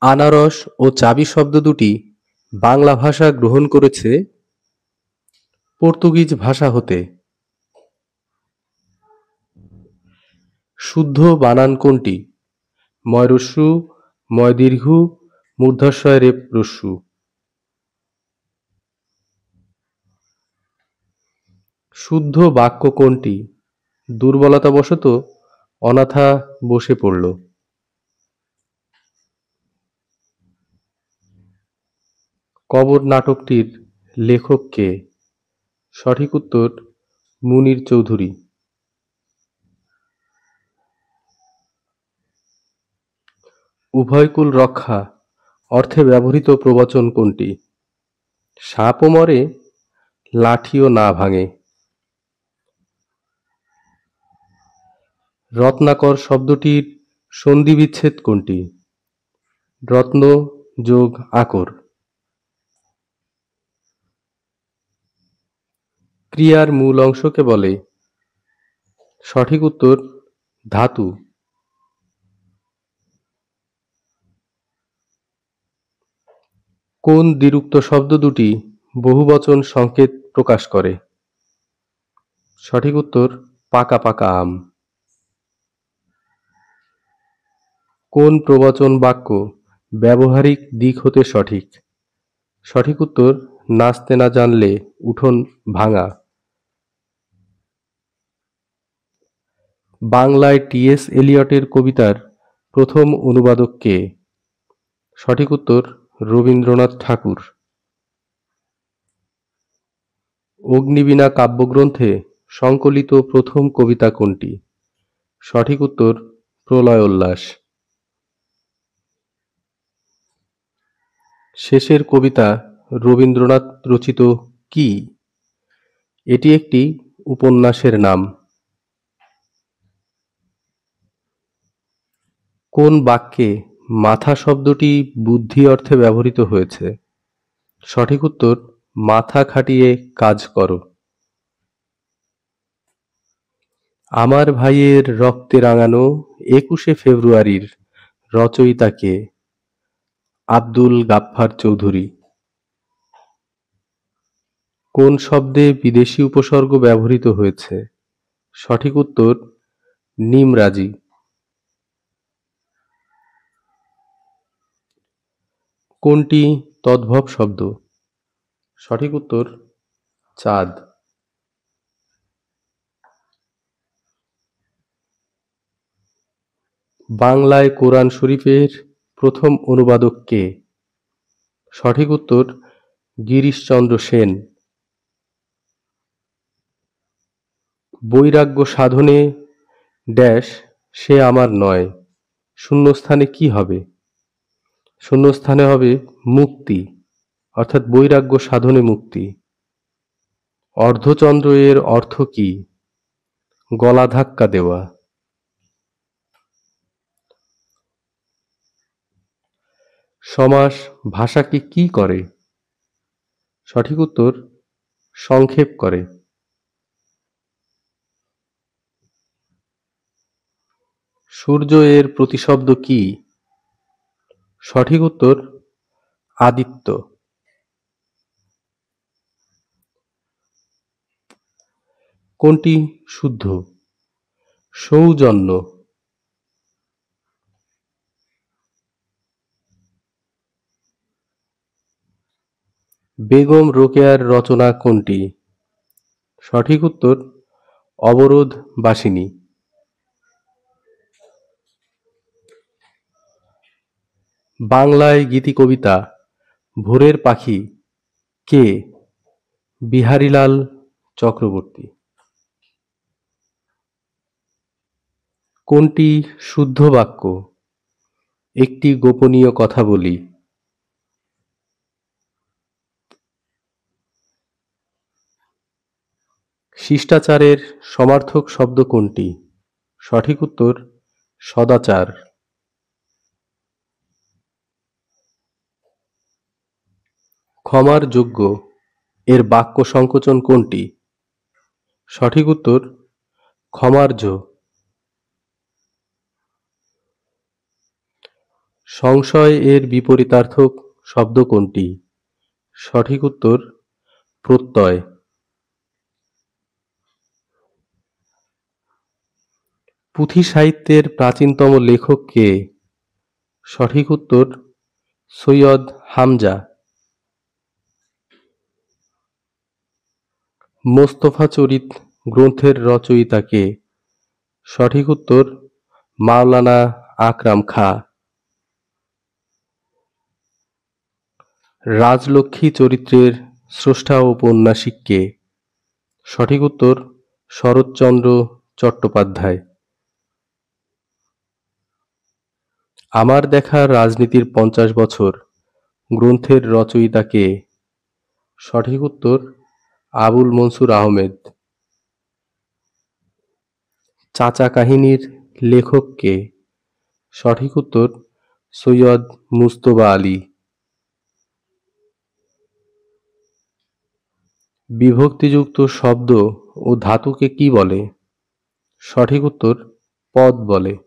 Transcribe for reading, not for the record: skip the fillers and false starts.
আনারস ও চাবি শব্দ দুটি বাংলা ভাষা গ্রহণ করেছে পর্তুগিজ ভাষা হতে। শুদ্ধ বানান কোনটি? ময়রস্যু, ময়দীর্ঘ, মূর্ধস্বয় রেফ রস্যু। শুদ্ধ বাক্য কোনটি? দুর্বলতাবশত অনাথা বসে পড়ল। কবর নাটকটির লেখক কে? সঠিক উত্তর মুনির চৌধুরী। উভয়কুল রক্ষা অর্থে ব্যবহৃত প্রবচন কোনটি? সাপও মরে, লাঠিও না ভাঙে। রত্নাকর শব্দটির সন্ধিবিচ্ছেদ কোনটি? রত্ন যোগ আকর। ক্রিয়ার মূল অংশকে বলে? সঠিক উত্তর ধাতু। কোন দ্বিরুক্ত শব্দ দুটি বহুবচন সংকেত প্রকাশ করে? সঠিক উত্তর পাকা পাকা আম। কোন প্রবচন বাক্য ব্যবহারিক দিক হতে সঠিক? সঠিক উত্তর নাচতে না জানলে উঠোন ভাঙা। বাংলায় টি.এস. এলিয়টের কবিতার প্রথম অনুবাদক কে? সঠিক উত্তর রবীন্দ্রনাথ ঠাকুর। অগ্নিবীণা কাব্যগ্রন্থে সংকলিত প্রথম কবিতা কোনটি? সঠিক উত্তর প্রলয়োল্লাস। শেষের কবিতা রবীন্দ্রনাথ রচিত কি? এটি একটি উপন্যাসের নাম। কোন বাক্যে মাথা শব্দটি বুদ্ধি অর্থে ব্যবহৃত হয়েছে? সঠিক উত্তর মাথা খাটিয়ে কাজ করো। আমার ভাইয়ের রক্তে রাঙানো ২১শে ফেব্রুয়ারির রচয়িতা কে? আব্দুল গাফফার চৌধুরী। কোন শব্দে বিদেশি উপসর্গ ব্যবহৃত হয়েছে? সঠিক উত্তর নিমরাজি। কোনটি তদ্ভব শব্দ? সঠিক উত্তর চাঁদ। বাংলায় কোরআন শরীফের প্রথম অনুবাদক কে? সঠিক উত্তর গিরিশচন্দ্র সেন। বৈরাগ্য সাধনে ড্যাশ সে আমার নয়, শূন্যস্থানে কি হবে? শূন্যস্থানে হবে মুক্তি, অর্থাৎ বৈরাগ্য সাধনে মুক্তি। অর্ধচন্দ্র এর অর্থ কি? গলা ধাক্কা দেওয়া। সমাস ভাষাকে কি করে? সঠিক উত্তর সংক্ষেপ করে। সূর্য এর প্রতিশব্দ কি? সঠিক উত্তর আদিত্য। কোনটি শুদ্ধ? সৌজন্য। বেগম রোকেয়ার রচনা কোনটি? সঠিক উত্তর অবরোধ বাসিনী। বাংলায় গীতিকবিতা ভোরের পাখি কে? বিহারীলাল চক্রবর্তী। কোনটি শুদ্ধ বাক্য? একটি গোপনীয় কথা বলি। শিষ্টাচারের সমার্থক শব্দ কোনটি? সঠিক উত্তর সদাচার। ক্ষমার যোগ্য এর বাক্য সংকোচন কোনটি? সঠিক উত্তর ক্ষমার্য। সংশয় এর বিপরীতার্থক শব্দ কোনটি? সঠিক উত্তর প্রত্যয়। পুঁথি সাহিত্যের প্রাচীনতম লেখক কে? সঠিক উত্তর সৈয়দ হামজা। মোস্তফা চরিত গ্রন্থের রচয়িতা কে? সঠিক উত্তর মাওলানা আকরাম খাঁ। রাজলক্ষ্মী চরিত্রের স্রষ্টা ঔপন্যাসিক কে? সঠিক উত্তর শরৎচন্দ্র চট্টোপাধ্যায়। আমার দেখা রাজনীতির ৫০ বছর গ্রন্থের রচয়িতা কে? সঠিক উত্তর আবুল মনসুর আহমেদ। চাচা কাহিনীর লেখক কে? সঠিক উত্তর সৈয়দ মুজতবা আলী। বিভক্তিযুক্ত শব্দ ও ধাতুকে কি বলে? সঠিক উত্তর পদ বলে।